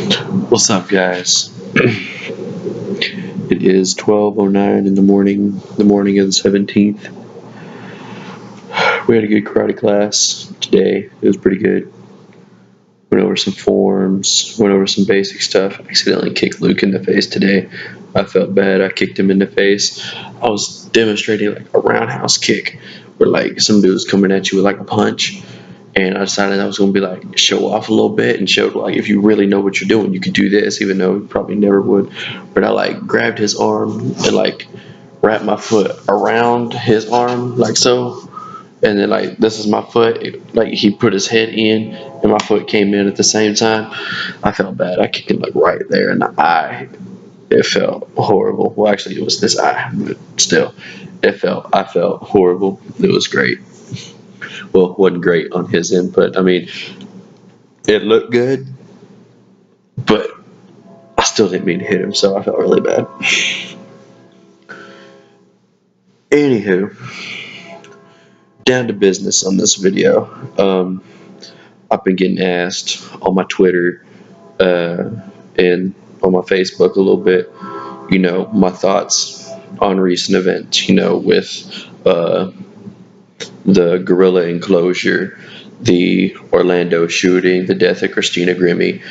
What's up, guys? It is 12:09 in the morning of the 17th. We had a good karate class today. It was pretty good. Went over some forms, went over some basic stuff. I accidentally kicked Luke in the face today. I felt bad. I kicked him in the face. I was demonstrating like a roundhouse kick where like some dude was coming at you with like a punch. And I decided I was going to be like, show off a little bit and show like, if you really know what you're doing, you could do this, even though you probably never would. But I like grabbed his arm and like wrapped my foot around his arm, like so. And then like, this is my foot. Like he put his head in and my foot came in at the same time. I felt bad. I kicked him like right there in the eye. It felt horrible. Well, actually, it was this eye, but still, I felt horrible. It was great. Well, it wasn't great on his end, but I mean, it looked good, but I still didn't mean to hit him, so I felt really bad. Anywho, down to business on this video. I've been getting asked on my Twitter and on my Facebook a little bit, my thoughts on recent events, with the gorilla enclosure, the Orlando shooting, the death of Christina Grimmie,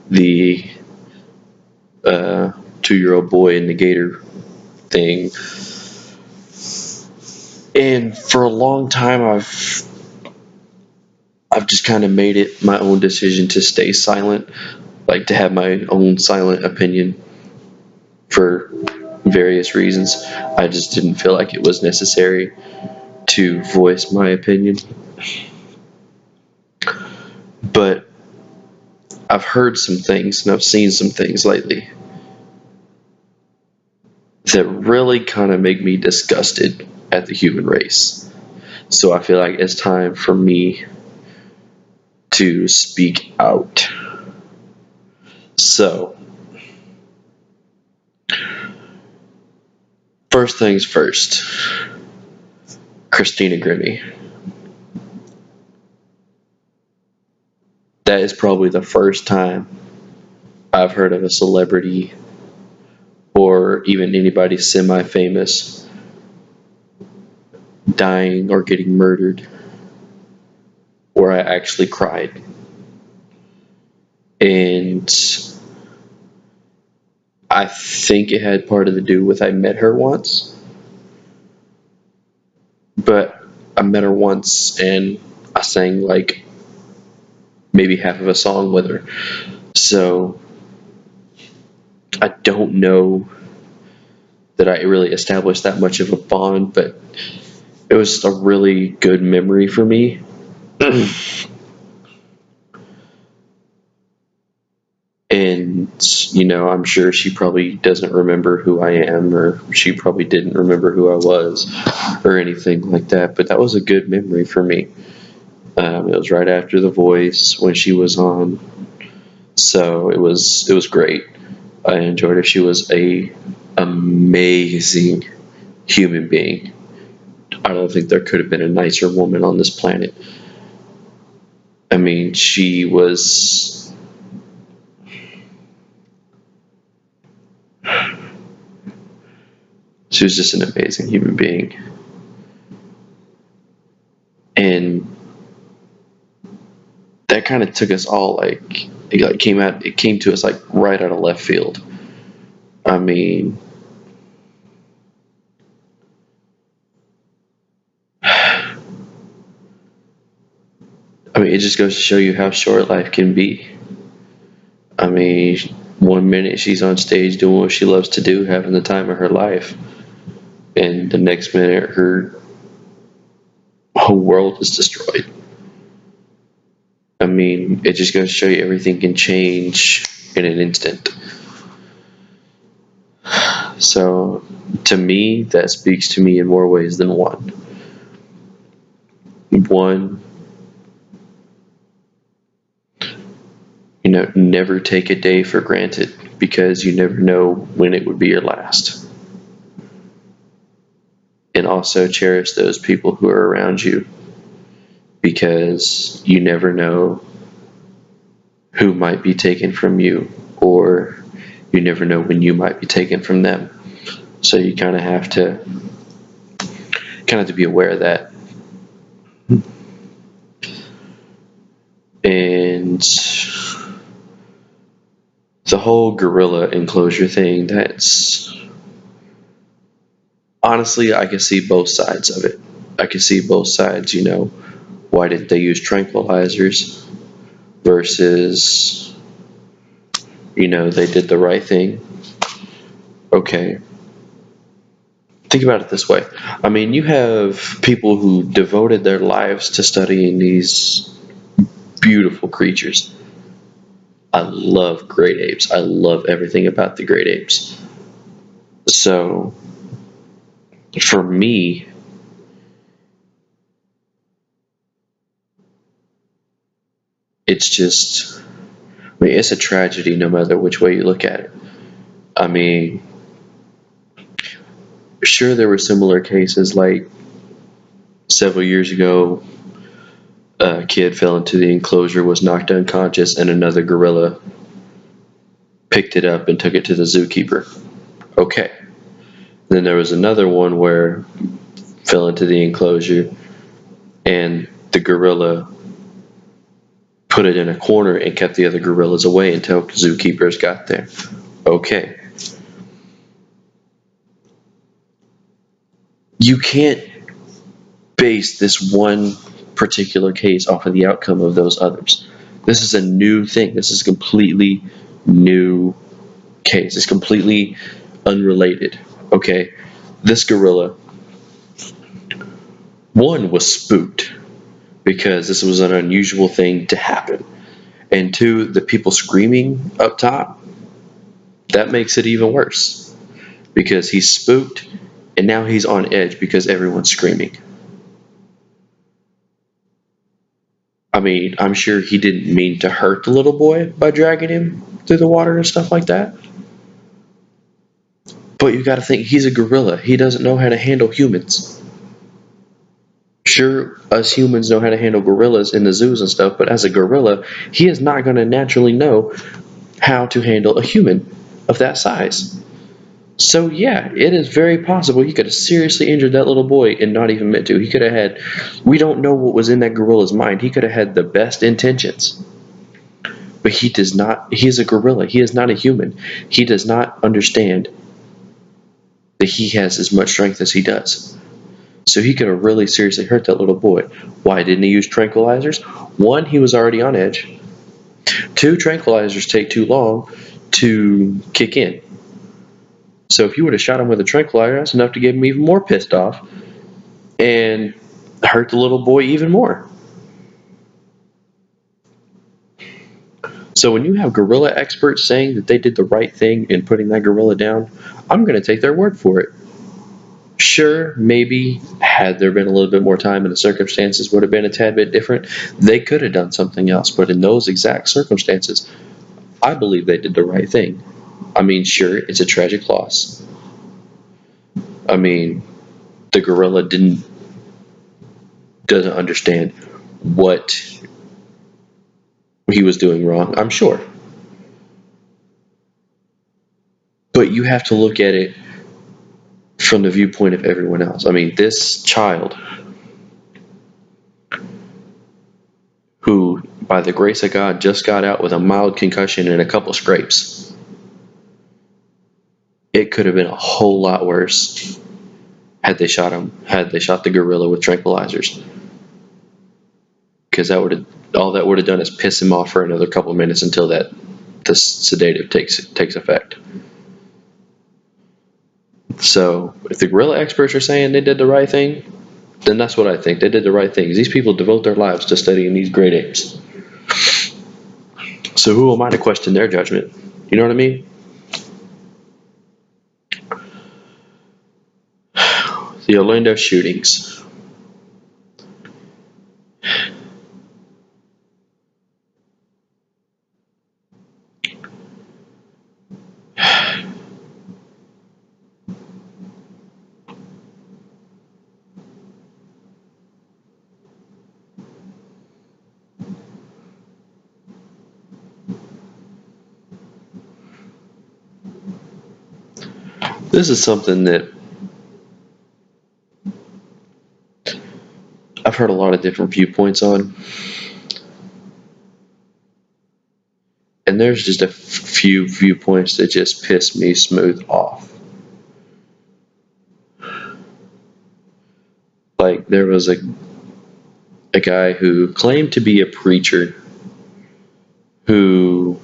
the 2-year-old boy in the gator thing. And for a long time, I've just kind of made it my own decision to stay silent, like to have my own silent opinion for various reasons. I just didn't feel like it was necessary to voice my opinion. But I've heard some things and I've seen some things lately that really kind of make me disgusted at the human race. So I feel like it's time for me to speak out. So, first things first, Christina Grimmie. That is probably the first time I've heard of a celebrity or even anybody semi-famous dying or getting murdered where I actually cried. And I think it had part of the do with I met her once. But I met her once and I sang like maybe half of a song with her. So I don't know that I really established that much of a bond, but it was a really good memory for me. And, I'm sure she probably doesn't remember who I am, or she probably didn't remember who I was, or anything like that. But that was a good memory for me. It was right after The Voice when she was on, so it was great. I enjoyed her. She was a amazing human being. I don't think there could have been a nicer woman on this planet. I mean, she was just an amazing human being. And that kind of took us all it came to us like right out of left field. I mean, it just goes to show you how short life can be. I mean, one minute she's on stage doing what she loves to do, having the time of her life, and the next minute her whole world is destroyed. I mean, it just goes to show you everything can change in an instant. So, to me, that speaks to me in more ways than one. One, never take a day for granted because you never know when it would be your last. And also cherish those people who are around you because you never know who might be taken from you, or you never know when you might be taken from them. So you kind of have to be aware of that. And the whole gorilla enclosure thing, that's honestly, I can see both sides of it. I can see both sides, why didn't they use tranquilizers versus, they did the right thing. Okay. Think about it this way. I mean, you have people who devoted their lives to studying these beautiful creatures. I love great apes. I love everything about the great apes. So, for me, it's just, it's a tragedy no matter which way you look at it. I mean, sure, there were similar cases like several years ago, a kid fell into the enclosure, was knocked unconscious, and another gorilla picked it up and took it to the zookeeper. Okay. Then there was another one where fell into the enclosure and the gorilla put it in a corner and kept the other gorillas away until zookeepers got there. Okay. You can't base this one particular case off of the outcome of those others. This is a new thing. This is a completely new case. It's completely unrelated. Okay. This gorilla, one, was spooked because this was an unusual thing to happen. And two, the people screaming up top, that makes it even worse because he's spooked and now he's on edge because everyone's screaming. I mean, I'm sure he didn't mean to hurt the little boy by dragging him through the water and stuff like that. But you gotta think, he's a gorilla. He doesn't know how to handle humans. Sure, us humans know how to handle gorillas in the zoos and stuff, but as a gorilla, he is not going to naturally know how to handle a human of that size. So yeah, it is very possible he could have seriously injured that little boy and not even meant to. He could have had, we don't know what was in that gorilla's mind. He could have had the best intentions. But he does not, he is a gorilla. He is not a human. He does not understand that he has as much strength as he does. So he could have really seriously hurt that little boy. Why didn't he use tranquilizers? One, he was already on edge. Two, tranquilizers take too long to kick in. So if you would have shot him with a tranquilizer, that's enough to get him even more pissed off and hurt the little boy even more. So when you have gorilla experts saying that they did the right thing in putting that gorilla down, I'm going to take their word for it. Sure, maybe had there been a little bit more time and the circumstances would have been a tad bit different, they could have done something else. But in those exact circumstances, I believe they did the right thing. I mean, sure, it's a tragic loss. I mean, the gorilla doesn't understand what he was doing wrong, I'm sure. But you have to look at it from the viewpoint of everyone else. I mean, this child, who, by the grace of God, just got out with a mild concussion and a couple scrapes, it could have been a whole lot worse had they shot the gorilla with tranquilizers. Because all that would have done is piss him off for another couple of minutes until the sedative takes effect. So if the gorilla experts are saying they did the right thing, then that's what I think. They did the right thing. These people devote their lives to studying these great apes. So who am I to question their judgment? You know what I mean? The Orlando shootings. This is something that I've heard a lot of different viewpoints on, and there's just a few viewpoints that just piss me smooth off. Like, there was a guy who claimed to be a preacher who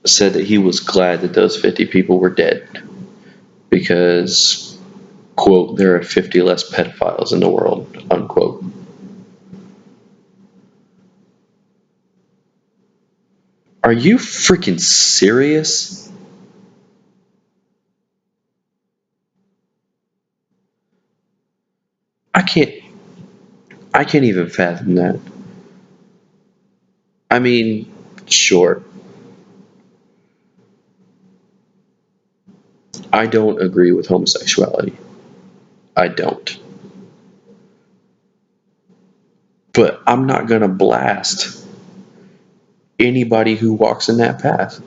said that he was glad that those 50 people were dead because, quote, there are 50 less pedophiles in the world, unquote. Are you freaking serious? I can't even fathom that. I mean, sure. I don't agree with homosexuality. I don't. But I'm not going to blast anybody who walks in that path.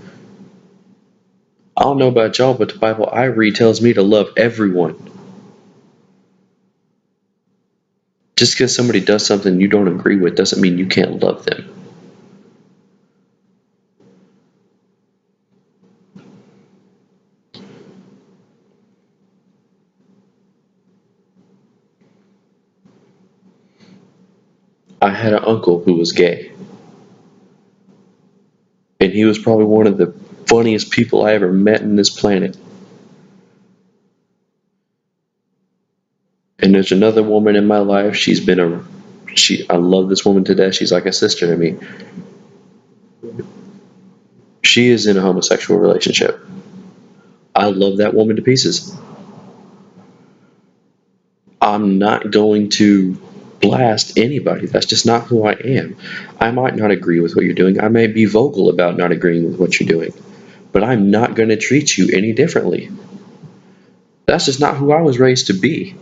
I don't know about y'all, but the Bible I read tells me to love everyone. Just because somebody does something you don't agree with doesn't mean you can't love them. I had an uncle who was gay. And he was probably one of the funniest people I ever met in this planet. And there's another woman in my life. I love this woman to death. She's like a sister to me. She is in a homosexual relationship. I love that woman to pieces. I'm not going to blast anybody. That's just not who I am. I might not agree with what you're doing. I may be vocal about not agreeing with what you're doing. But I'm not going to treat you any differently. That's just not who I was raised to be.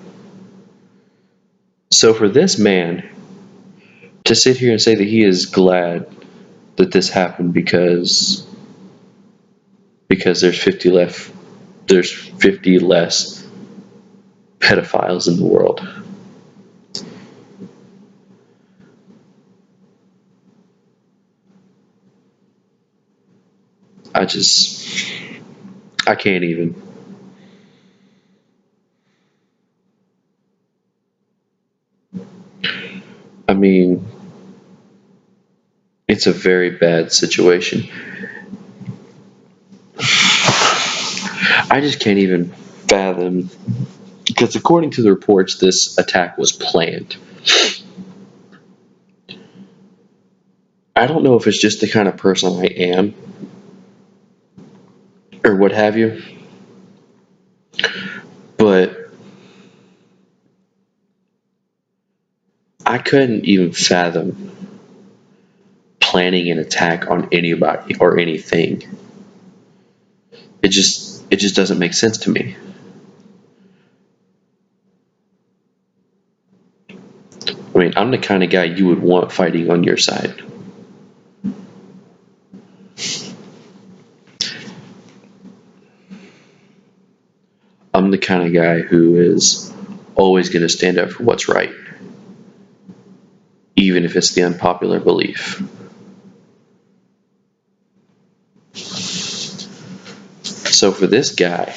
So for this man to sit here and say that he is glad that this happened because there's 50 less pedophiles in the world. I can't even. I mean, it's a very bad situation. I just can't even fathom, because according to the reports, this attack was planned. I don't know if it's just the kind of person I am or what have you, but I couldn't even fathom planning an attack on anybody or anything. It just doesn't make sense to me. I mean, I'm the kind of guy you would want fighting on your side. I'm the kind of guy who is always going to stand up for what's right, even if it's the unpopular belief. So for this guy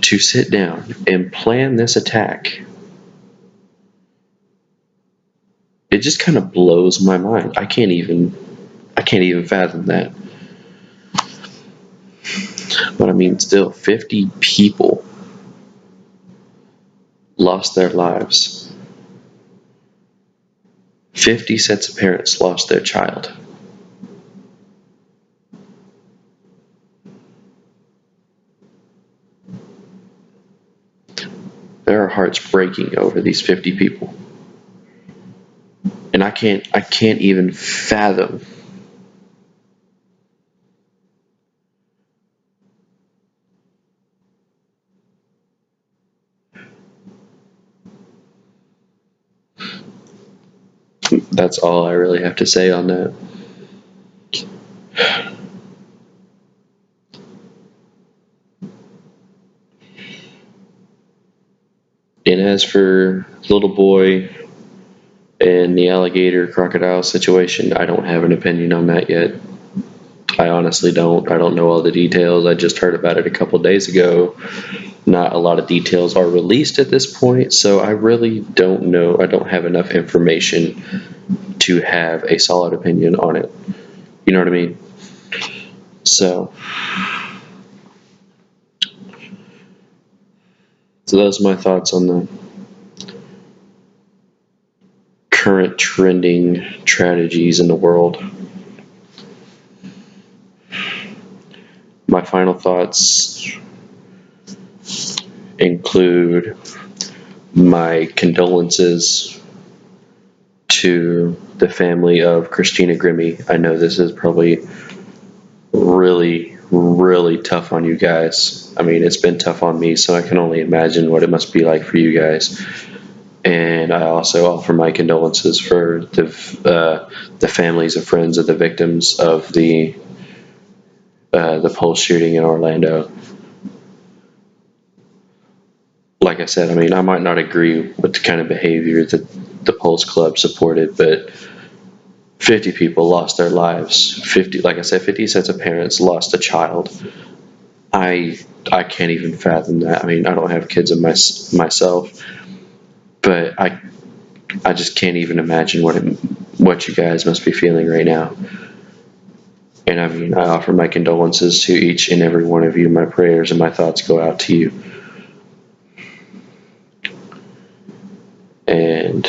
to sit down and plan this attack, it just kind of blows my mind. I can't even fathom that. But I mean, still, 50 people lost their lives. 50 sets of parents lost their child. There are hearts breaking over these 50 people. And I can't even fathom that's all I really have to say on that. as for the little boy and the alligator crocodile situation, I don't have an opinion on that yet. I honestly don't. I don't know all the details. I just heard about it a couple days ago. Not a lot of details are released at this point, so I really don't know. I don't have enough information to have a solid opinion on it. You know what I mean? So those are my thoughts on the current trending tragedies in the world. My final thoughts include my condolences to the family of Christina Grimmie. I know this is probably really, really tough on you guys. I mean, it's been tough on me, so I can only imagine what it must be like for you guys. And I also offer my condolences for the families and friends of the victims of the Pulse shooting in Orlando. Like I said, I mean, I might not agree with the kind of behavior that the Pulse Club supported, but 50 people lost their lives. 50, like I said, 50 sets of parents lost a child. I can't even fathom that. I mean, I don't have kids of myself, but I just can't even imagine what you guys must be feeling right now. And I mean, I offer my condolences to each and every one of you. My prayers and my thoughts go out to you. And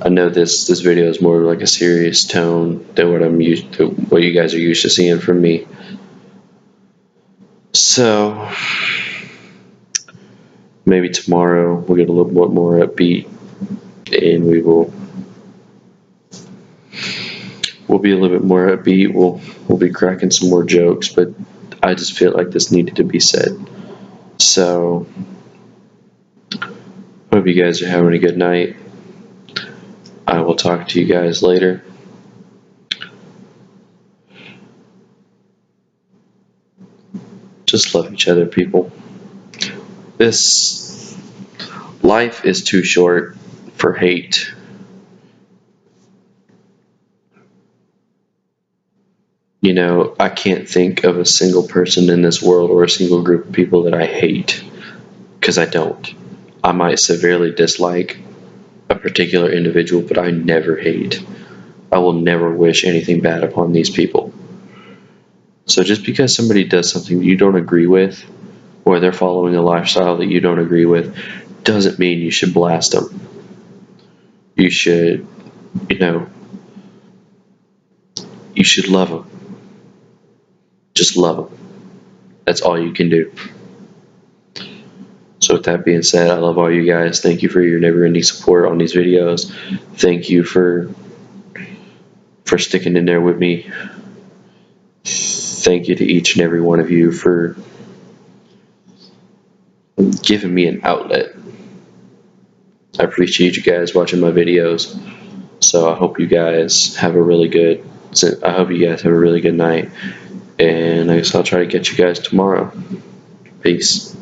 I know this video is more like a serious tone than what you guys are used to seeing from me. So maybe tomorrow we'll get a little bit more upbeat, and we'll be a little bit more upbeat. We'll be cracking some more jokes, but I just feel like this needed to be said. So hope you guys are having a good night. I will talk to you guys later. Just love each other, people. This life is too short for hate. You know, I can't think of a single person in this world or a single group of people that I hate, because I don't. I might severely dislike a particular individual, but I never hate. I will never wish anything bad upon these people. So just because somebody does something you don't agree with, or they're following a lifestyle that you don't agree with, doesn't mean you should blast them. You should, you should love them. Just love them. That's all you can do. So with that being said, I love all you guys. Thank you for your never-ending support on these videos. Thank you for sticking in there with me. Thank you to each and every one of you for giving me an outlet. I appreciate you guys watching my videos. So I hope you guys have a really good night. And I guess I'll try to catch you guys tomorrow. Peace.